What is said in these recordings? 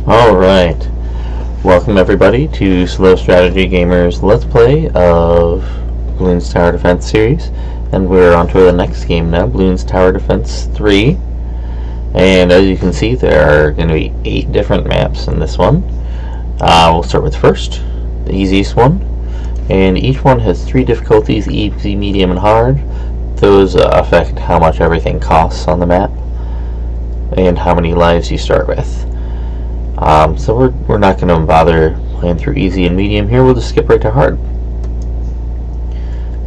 Alright, welcome everybody to SlowStrategyGamer's Let's Play of Bloons Tower Defense series, and we're on to the next game now, Bloons Tower Defense 3. And as you can see, there are going to be 8 different maps in this one. We'll start with first, the easiest one, and each one has 3 difficulties: easy, medium, and hard. Those affect how much everything costs on the map and how many lives you start with. So we're not going to bother playing through easy and medium here. We'll just skip right to hard.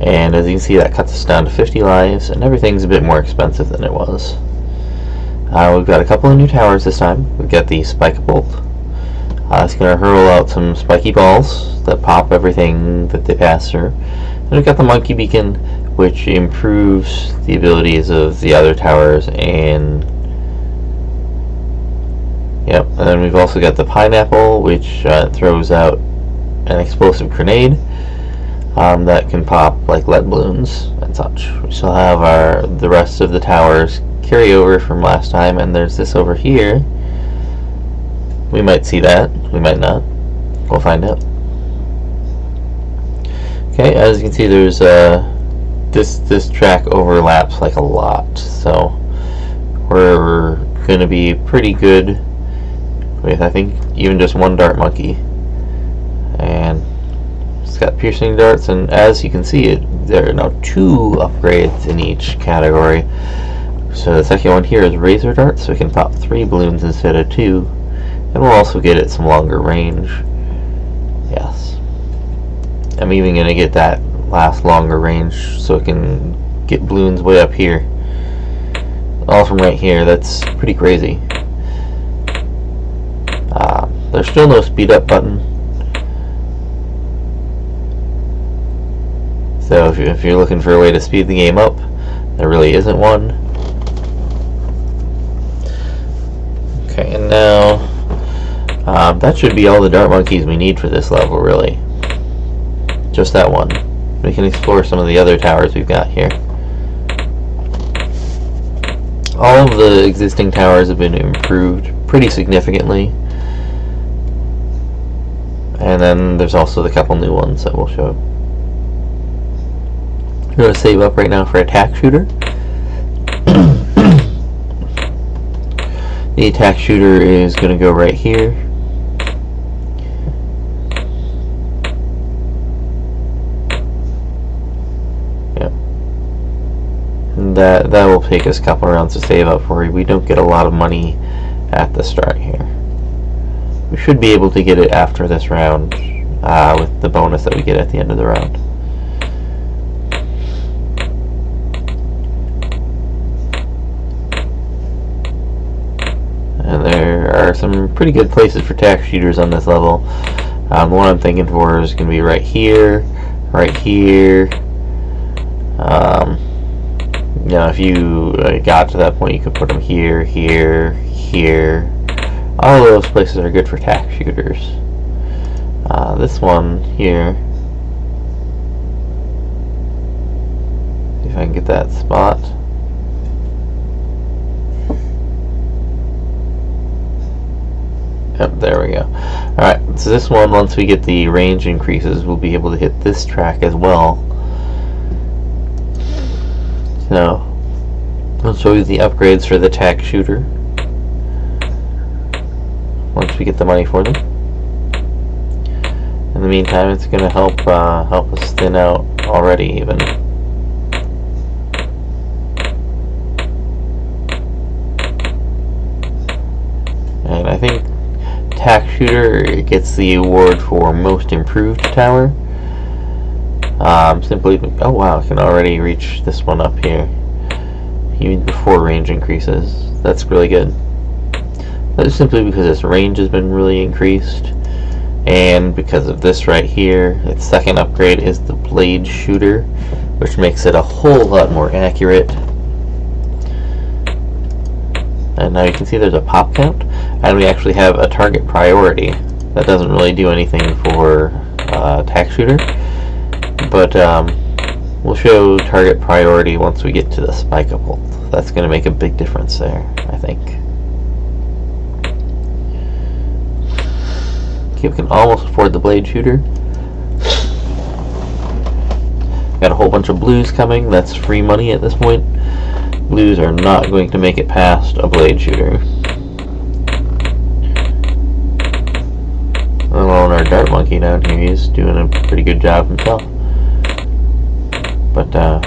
And as you can see, that cuts us down to 50 lives, and everything's a bit more expensive than it was. We've got a couple of new towers this time. We've got the Spike Bolt. It's going to hurl out some spiky balls that pop everything that they pass through. And we've got the Monkey Beacon, which improves the abilities of the other towers, and yep, and then we've also got the Pineapple, which throws out an explosive grenade that can pop like lead balloons and such. We still have the rest of the towers carry over from last time, and there's this over here. We might see that, we might not. We'll find out. Okay, as you can see, there's this track overlaps like a lot, so we're going to be pretty good with, I think, even just one dart monkey. And it's got piercing darts, and as you can see, there are now 2 upgrades in each category. So the second one here is razor darts, so we can pop 3 balloons instead of 2, and we'll also get it some longer range. Yes, I'm even going to get that last longer range so it can get balloons way up here, all from right here. That's pretty crazy. There's still no speed up button, so if you're looking for a way to speed the game up, there really isn't one. Okay, and now that should be all the dart monkeys we need for this level, really. Just that one. We can explore some of the other towers we've got here. All of the existing towers have been improved pretty significantly. And then there's also the couple new ones that we'll show. I'm going to save up right now for attack shooter. The attack shooter is going to go right here. Yep. And that will take us a couple rounds to save up for. We don't get a lot of money at the start here. We should be able to get it after this round with the bonus that we get at the end of the round. And there are some pretty good places for attack shooters on this level. The one I'm thinking for is going to be right here, right here. You know, if you got to that point, you could put them here, here, here. All of those places are good for attack shooters. This one here, see if I can get that spot. Yep, there we go. Alright, so this one, once we get the range increases, we'll be able to hit this track as well. So, I'll show you the upgrades for the attack shooter once we get the money for them. In the meantime, it's going to help us thin out already even. And I think attack shooter gets the award for most improved tower. Simply, oh wow, I can already reach this one up here even before range increases. That's really good. That's simply because its range has been really increased, and because of this right here. Its second upgrade is the blade shooter, which makes it a whole lot more accurate. And now you can see there's a pop count, and we actually have a target priority. That doesn't really do anything for attack shooter, but we'll show target priority once we get to the Spike Bolt. That's going to make a big difference there, I think. Okay, we can almost afford the blade shooter. Got a whole bunch of blues coming. That's free money at this point. Blues are not going to make it past a blade shooter. Let alone our dart monkey down here. He's doing a pretty good job himself. But yeah.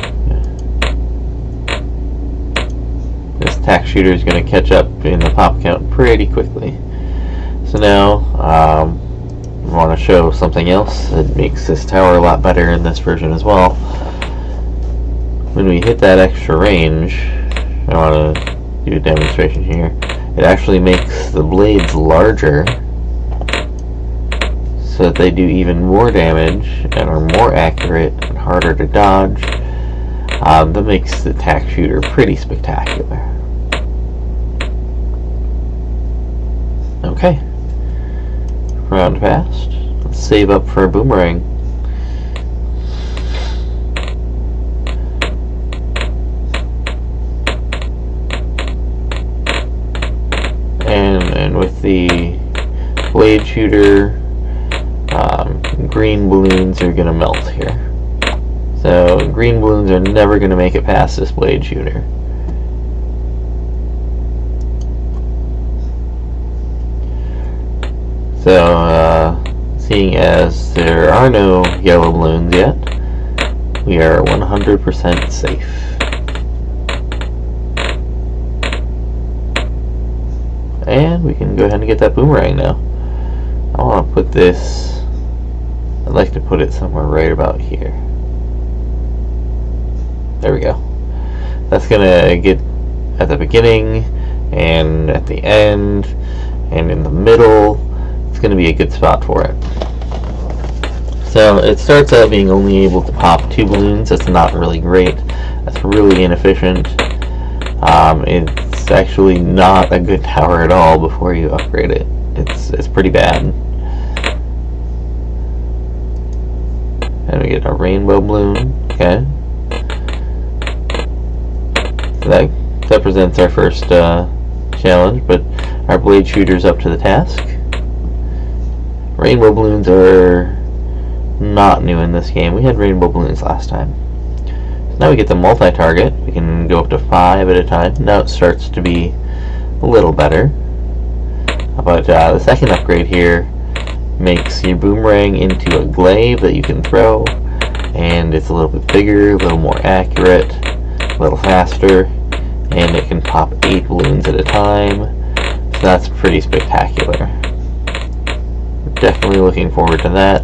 This tack shooter is going to catch up in the pop count pretty quickly. So now I want to show something else that makes this tower a lot better in this version as well. When we hit that extra range, I want to do a demonstration here. It actually makes the blades larger so that they do even more damage and are more accurate and harder to dodge. That makes the tack shooter pretty spectacular. Okay. Round passed. Let's save up for a boomerang. And with the blade shooter, green balloons are gonna melt here. So green balloons are never gonna make it past this blade shooter. So, seeing as there are no yellow balloons yet, we are 100% safe. And we can go ahead and get that boomerang now. I want to put this, I'd like to put it somewhere right about here. There we go. That's going to get at the beginning, and at the end, and in the middle. It's going to be a good spot for it. So it starts out being only able to pop 2 balloons. That's not really great. That's really inefficient. It's actually not a good tower at all before you upgrade it. It's pretty bad. And we get a rainbow balloon. Okay. So that represents our first challenge, but our blade shooter's up to the task. Rainbow balloons are not new in this game. We had rainbow balloons last time. So now we get the multi-target. We can go up to 5 at a time. Now it starts to be a little better. But the second upgrade here makes your boomerang into a glaive that you can throw, and it's a little bit bigger, a little more accurate, a little faster, and it can pop 8 balloons at a time. So that's pretty spectacular. Definitely looking forward to that.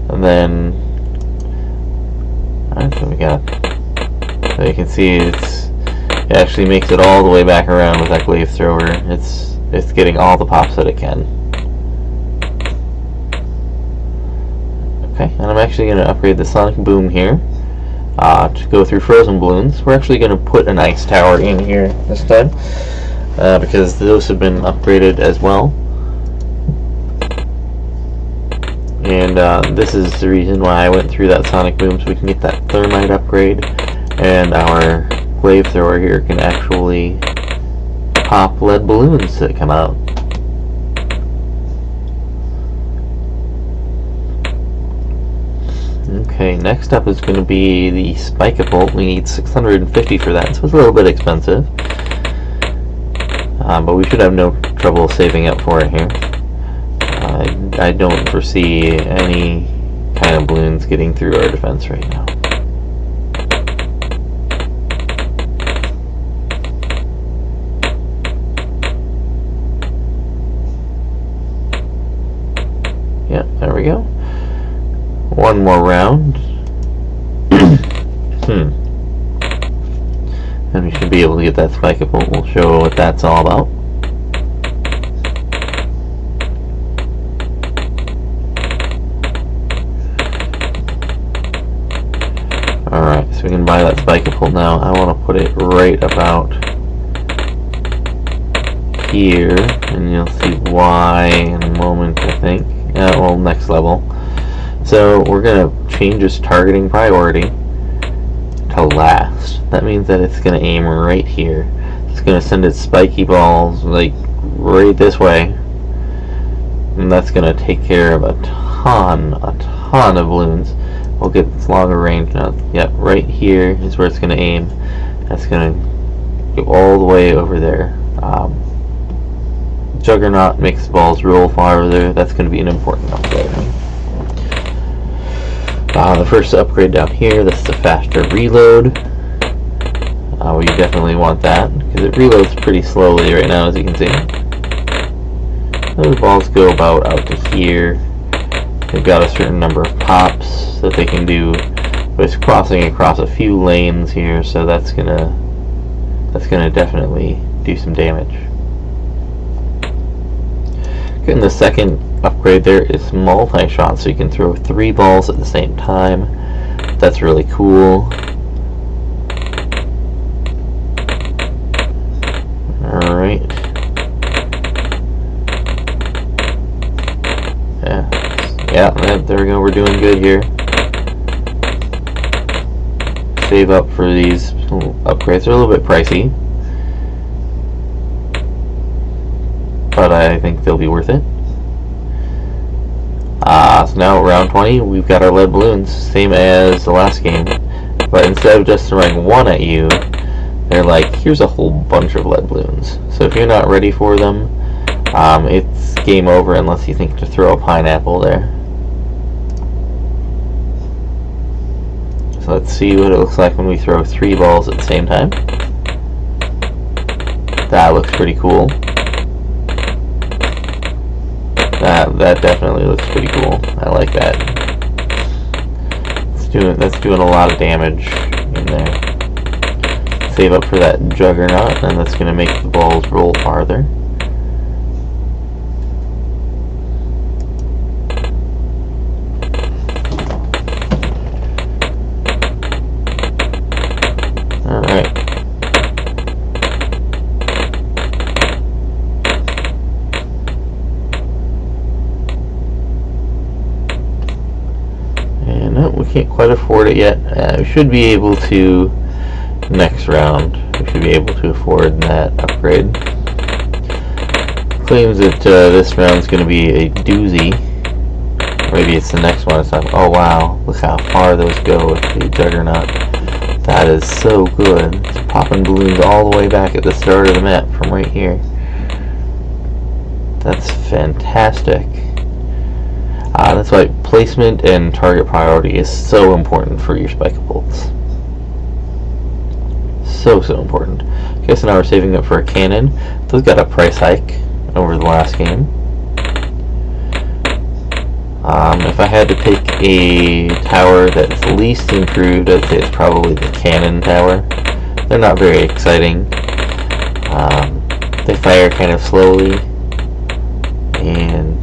And then, alright, so we got, so you can see it actually makes it all the way back around with that glaive thrower. It's getting all the pops that it can. Okay, and I'm actually going to upgrade the sonic boom here to go through frozen balloons. We're actually going to put an ice tower in here this time. Because those have been upgraded as well. And this is the reason why I went through that sonic boom, so we can get that thermite upgrade, and our glaive thrower here can actually pop lead balloons that come out. Okay, next up is going to be the spike-a-bolt. We need 650 for that, so it's a little bit expensive. But we should have no trouble saving up for it here. I don't foresee any kind of balloons getting through our defense right now. Yeah, there we go. One more round. And we should be able to get that spike-a-bolt. We'll show what that's all about. Alright, so we can buy that spike-a-bolt now. I want to put it right about here, and you'll see why in a moment, I think. Well, next level. So we're going to change its targeting priority to last. That means that it's going to aim right here. It's going to send its spiky balls like right this way. And that's going to take care of a ton of balloons. We'll get this longer range now. Yep, right here is where it's going to aim. That's going to go all the way over there. Juggernaut makes the balls roll farther. That's going to be an important upgrade. The first upgrade down here, this is a faster reload. We definitely want that, because it reloads pretty slowly right now, as you can see. Those balls go about out to here. They've got a certain number of pops that they can do, but it's crossing across a few lanes here, so that's gonna definitely do some damage. Okay, and the second upgrade there is multi-shot, so you can throw 3 balls at the same time. That's really cool. Alright. Yeah, there we go, we're doing good here. Save up for these upgrades. They're a little bit pricey, but I think they'll be worth it. So now round 20, we've got our lead balloons, same as the last game, but instead of just throwing 1 at you, they're like, here's a whole bunch of lead balloons. So if you're not ready for them, it's game over unless you think to throw a pineapple there. So let's see what it looks like when we throw 3 balls at the same time. That looks pretty cool. That definitely looks pretty cool. I like that. That's doing a lot of damage in there. Save up for that juggernaut, and that's going to make the balls roll farther. Alright. And no, we can't quite afford it yet. We should be able to next round. We should be able to afford that upgrade. Claims that this round's going to be a doozy. Maybe it's the next one. It's like, oh wow, look how far those go with the juggernaut. That is so good. It's popping balloons all the way back at the start of the map from right here. That's fantastic. That's why placement and target priority is so important for your spike-a-bolts. So important. Okay, so now we're saving up for a cannon. Those got a price hike over the last game. If I had to pick a tower that's least improved, I'd say it's probably the cannon tower. They're not very exciting. They fire kind of slowly, and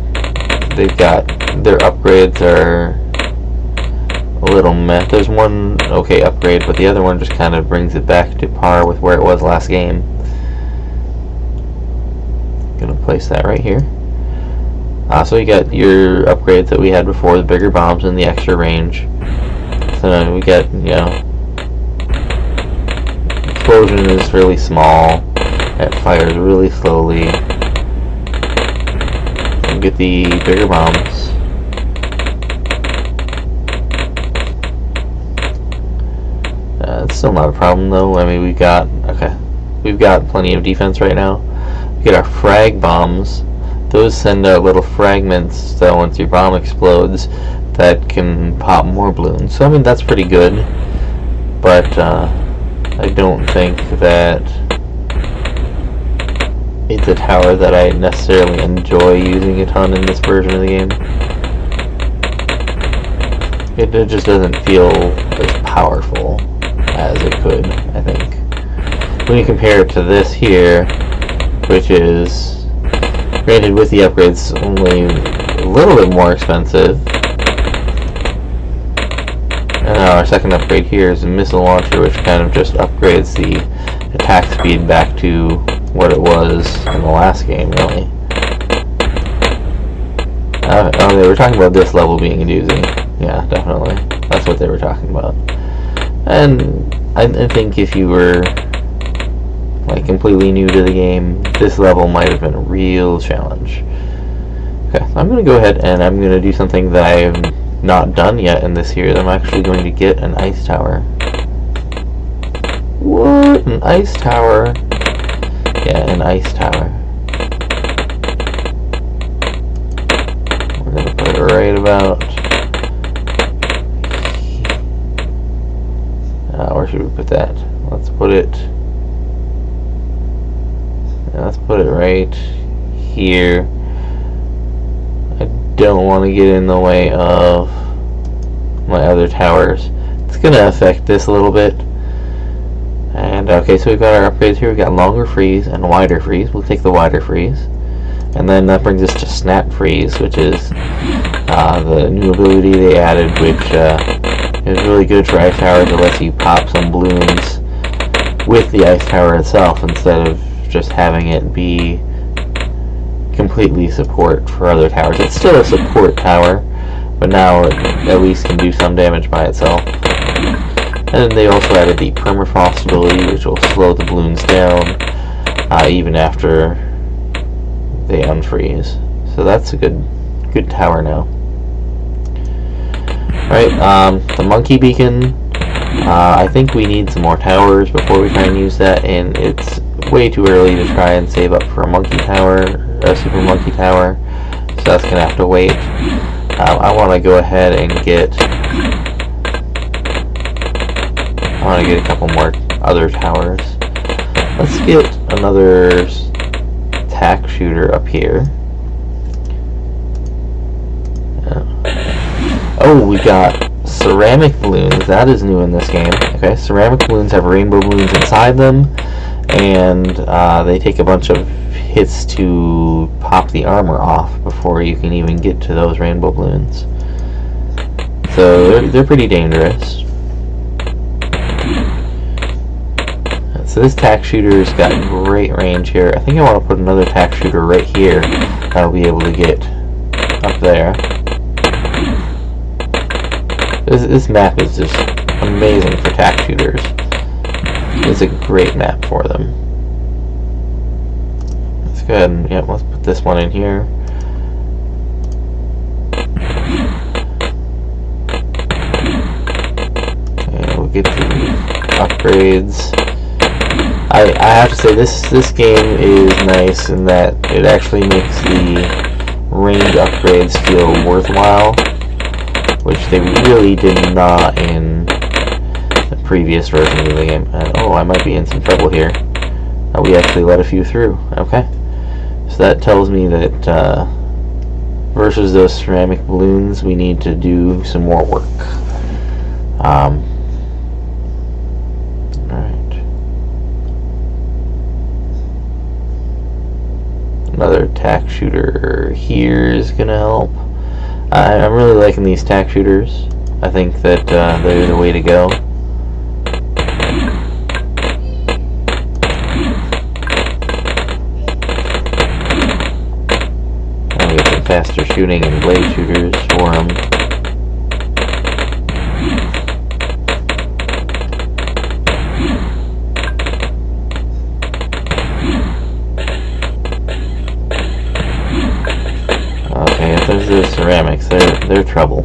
they've got their upgrades are a little meh. There's one okay upgrade, but the other one just kind of brings it back to par with where it was last game. Gonna place that right here. So you got your upgrades that we had before, the bigger bombs and the extra range. So now we get, you know, explosion is really small. It fires really slowly. And get the bigger bombs. It's still not a problem though. I mean, we've got plenty of defense right now. We get our frag bombs. Those send out little fragments, so once your bomb explodes, that can pop more balloons. So I mean, that's pretty good, but I don't think that it's a tower that I necessarily enjoy using a ton in this version of the game. It just doesn't feel as powerful as it could, I think. When you compare it to this here, which is, granted with the upgrades, only a little bit more expensive. And now our second upgrade here is a missile launcher, which kind of just upgrades the attack speed back to what it was in the last game, really. Oh, they were talking about this level being a doozy. Yeah, definitely. That's what they were talking about. And I think if you were like completely new to the game, this level might have been a real challenge. Okay, so I'm going to go ahead and I'm going to do something that I have not done yet in this series. I'm actually going to get an ice tower. What? An ice tower? Yeah, an ice tower. We're going to put it right about... where should we put that? Let's put it... let's put it right here. I don't want to get in the way of my other towers. It's going to affect this a little bit. And okay, so we've got our upgrades here. We've got longer freeze and wider freeze. We'll take the wider freeze. And then that brings us to snap freeze, which is the new ability they added, which is really good for ice towers. It lets you pop some balloons with the ice tower itself instead of just having it be completely support for other towers. It's still a support tower, but now it at least can do some damage by itself. And they also added the permafrost ability, which will slow the balloons down even after they unfreeze. So that's a good tower now. Right, the monkey beacon. I think we need some more towers before we try and use that, and it's way too early to try and save up for a monkey tower, a super monkey tower, so that's gonna have to wait. I want to go ahead and get a couple more other towers. Let's get another tack shooter up here. Oh, we got ceramic balloons. That is new in this game. Okay, ceramic balloons have rainbow balloons inside them, and they take a bunch of hits to pop the armor off before you can even get to those rainbow balloons. So they're pretty dangerous. So this tack shooter's got great range here. I think I want to put another tack shooter right here. That'll be able to get up there. This map is just amazing for tack shooters. It's a great map for them. Let's go ahead and, yeah, let's put this one in here. Okay, we'll get the upgrades. I have to say this game is nice in that it actually makes the range upgrades feel worthwhile, which they really did not in the previous versions of the game. And, oh, I might be in some trouble here. We actually let a few through. Okay. So that tells me that versus those ceramic balloons, we need to do some more work. Alright. Another tack shooter here is going to help. I'm really liking these tack shooters. I think that they're the way to go. I'll get some faster shooting and blade shooters for them. There's the ceramics. They're trouble.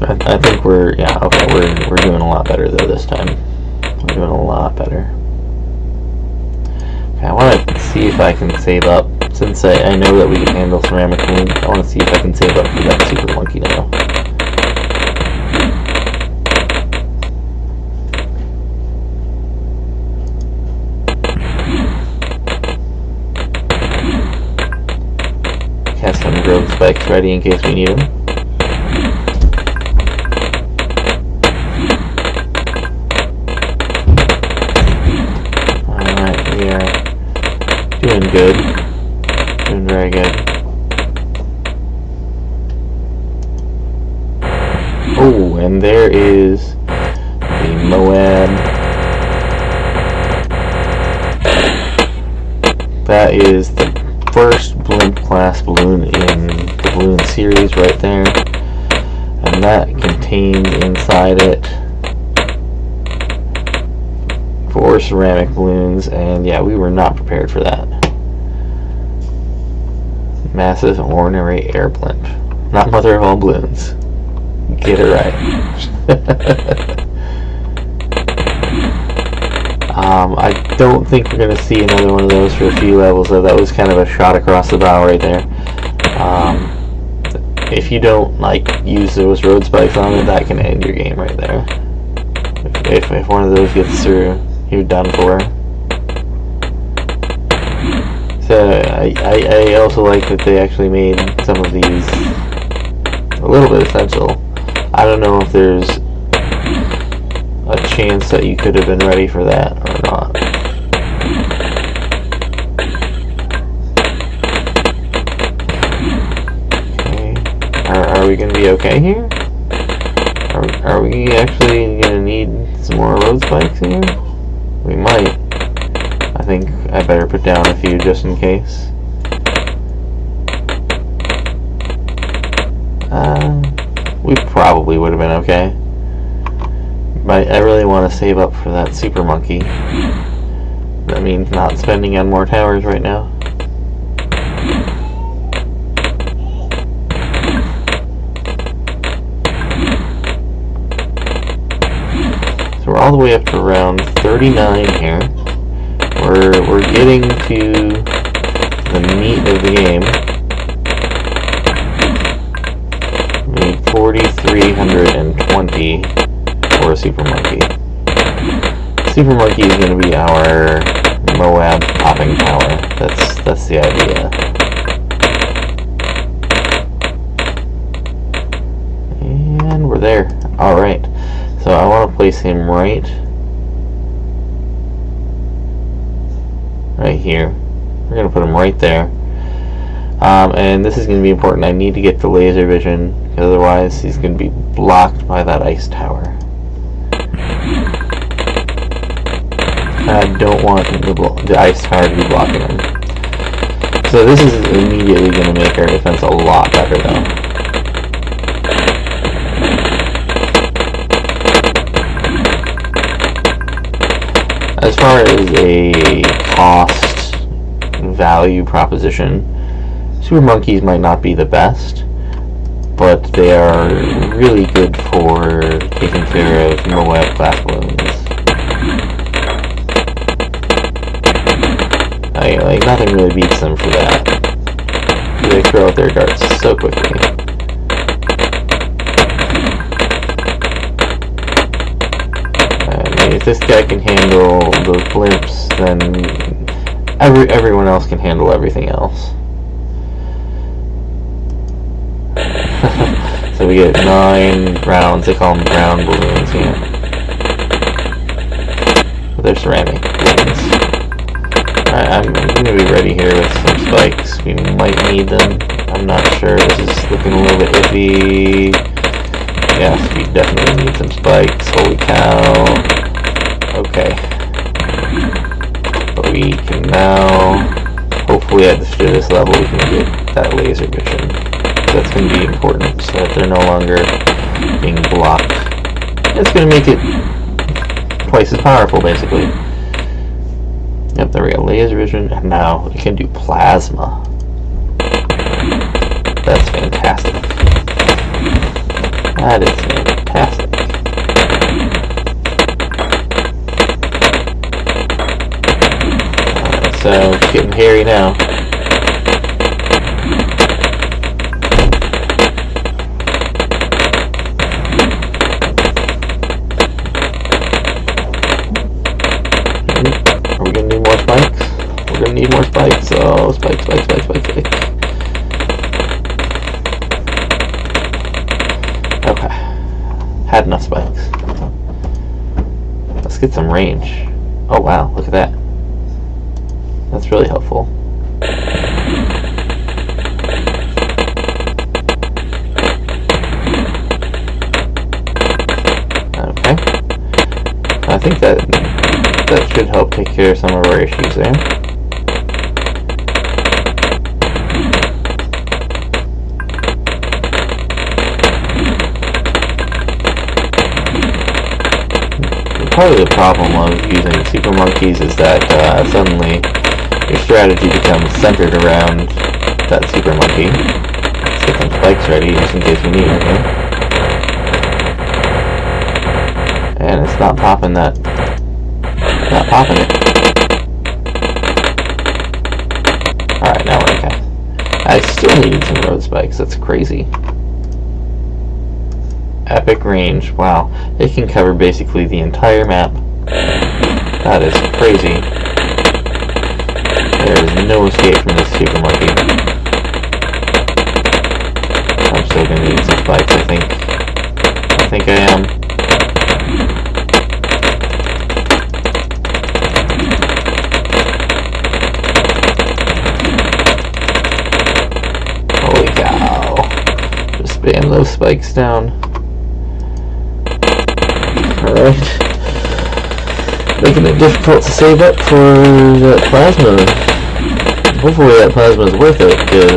I think we're doing a lot better though this time. We're doing a lot better. Okay, I want to see if I can save up, since I know that we can handle ceramic balloons. I want to see if I can save up for that super monkey now. Have some growth spikes ready in case we need them. Alright, we are doing good. Doing very good. Oh, and there is the Moab. That is the first blimp class balloon in the balloon series right there, and that contains inside it 4 ceramic balloons, and yeah, we were not prepared for that. Massive ordinary air blimp. Not mother of all balloons. Get it right. I don't think we're going to see another one of those for a few levels, though. That was kind of a shot across the bow right there. If you don't use those road spikes on it, that can end your game right there. If one of those gets through, you're done for. So I also like that they actually made some of these a little bit essential. I don't know if there's a chance that you could have been ready for that or not. Are we going to be okay here? Are we actually going to need some more road spikes here? We might. I think I better put down a few just in case. We probably would have been okay. But I really want to save up for that super monkey. That means not spending on more towers right now. So we're all the way up to round 39 here. We're getting to the meat of the game. We need 4,320 for a super monkey. Super monkey is going to be our Moab popping power. That's the idea. And we're there. Alright. So I want to place him right here. We're going to put him right there. And this is going to be important. I need to get the laser vision, because otherwise he's going to be blocked by that ice tower. I don't want the ice tower to be blocking him. So this is immediately going to make our defense a lot better, though. As far as a cost value proposition, super monkeys might not be the best, but they are really good for taking care of Moab class balloons. Nothing really beats them for that. They throw out their darts so quickly. If this guy can handle those blimps, then everyone else can handle everything else. So we get 9 rounds. They call them ground balloons here. But they're ceramic balloons. I'm going to be ready here with some spikes. We might need them. I'm not sure. This is looking a little bit iffy. Yes, we definitely need some spikes. Holy cow. Okay. But we can now, hopefully at this level, we can get that laser vision. That's going to be important so that they're no longer being blocked. It's going to make it twice as powerful, basically. Yep, there we go. Laser vision, and now we can do plasma. That's fantastic. That is fantastic. So it's getting hairy now. Are we gonna need more spikes? We're gonna need more spikes. Oh, spikes. Okay. Had enough spikes. Let's get some range. Oh wow, look at that. That's really helpful. Okay. I think that should help take care of some of our issues there. part of the problem of using super monkeys is that suddenly your strategy becomes centered around that super monkey. Let's get some spikes ready just in case we need anything. And it's not popping that. Not popping it. Alright, now we're okay. I still needed some road spikes. That's crazy. Epic range. Wow. It can cover basically the entire map. That is crazy. There is no escape from this super monkey. I'm still gonna need some spikes, I think. I think I am. Holy cow. Just spam those spikes down. Alright. Making it difficult to save up for that plasma. Hopefully that plasma is worth it, because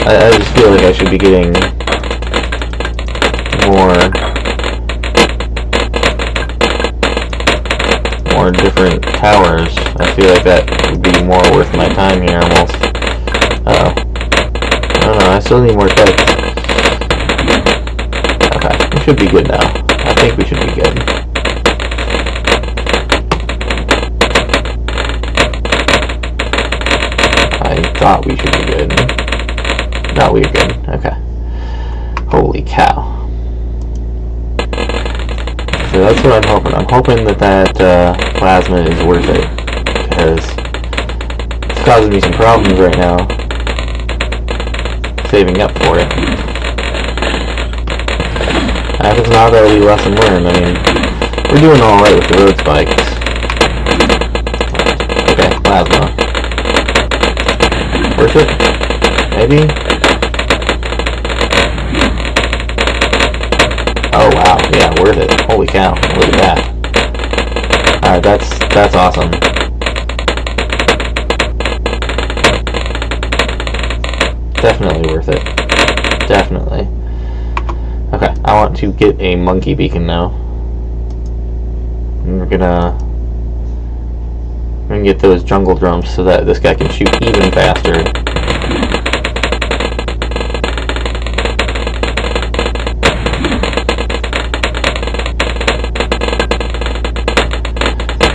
I just feel like I should be getting more different towers. I feel like that would be more worth my time here almost. Uh-oh. I don't know, I still need more spikes. Okay, we should be good now. I think we should be good. I thought we should be good. No, we're good. Okay. Holy cow. So that's what I'm hoping. I'm hoping that plasma is worth it, because it's causing me some problems right now saving up for it. If it's not, that'll be lesson learned. I mean, we're doing alright with the road spikes. Okay, plasma. Worth it? Maybe? Oh wow, yeah, worth it. Holy cow, look at that. Alright, that's awesome. Definitely worth it. Definitely. Okay, I want to get a monkey beacon now. And we're gonna get those jungle drums so that this guy can shoot even faster.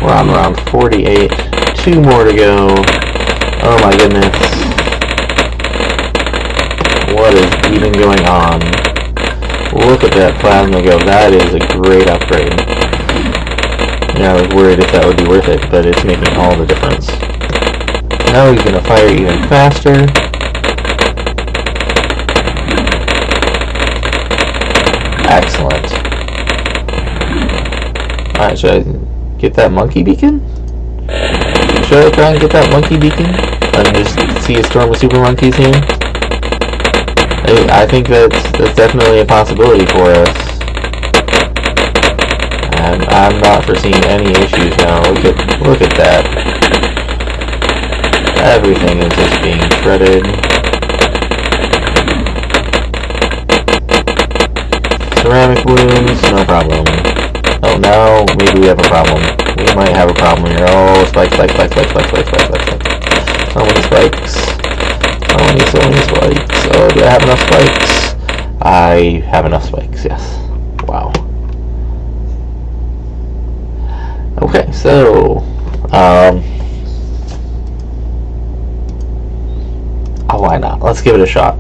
We're on round 48. 2 more to go. Oh my goodness. What is even going on? Look at that plasma go. That is a great upgrade. Yeah, I was worried if that would be worth it, but it's making all the difference. Now he's going to fire even faster. Excellent. Alright, should I get that monkey beacon? Should I try and get that monkey beacon? And just see a storm of super monkeys here? I think that's definitely a possibility for us. And I'm not foreseeing any issues now. Look at that. Everything is just being shredded. Ceramic balloons, no problem. Oh, now maybe we have a problem. We might have a problem here. Oh, spikes. So many spikes. So many spikes. Oh, do I have enough spikes? I have enough spikes, yes. Wow. Okay, so why not? Let's give it a shot.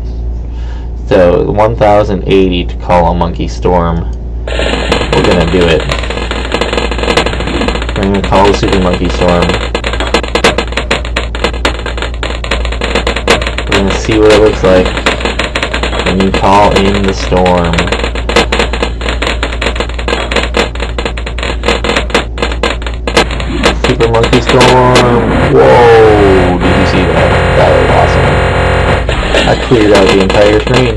So 1080 to call a monkey storm. We're gonna do it. We're gonna call the super monkey storm. We're gonna see what it looks like when you call in the storm. Super monkey storm. Whoa! Did you see that? That was awesome. I cleared out the entire screen.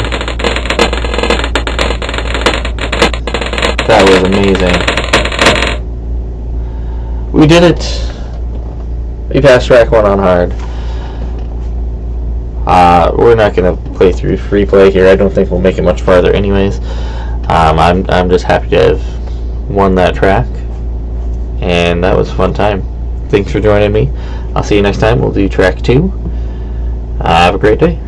That was amazing. We did it! We passed track 1 on hard. We're not gonna play through free play here. I don't think we'll make it much farther anyways. I'm just happy to have won that track. and that was a fun time. Thanks for joining me. I'll see you next time. We'll do track 2. Have a great day.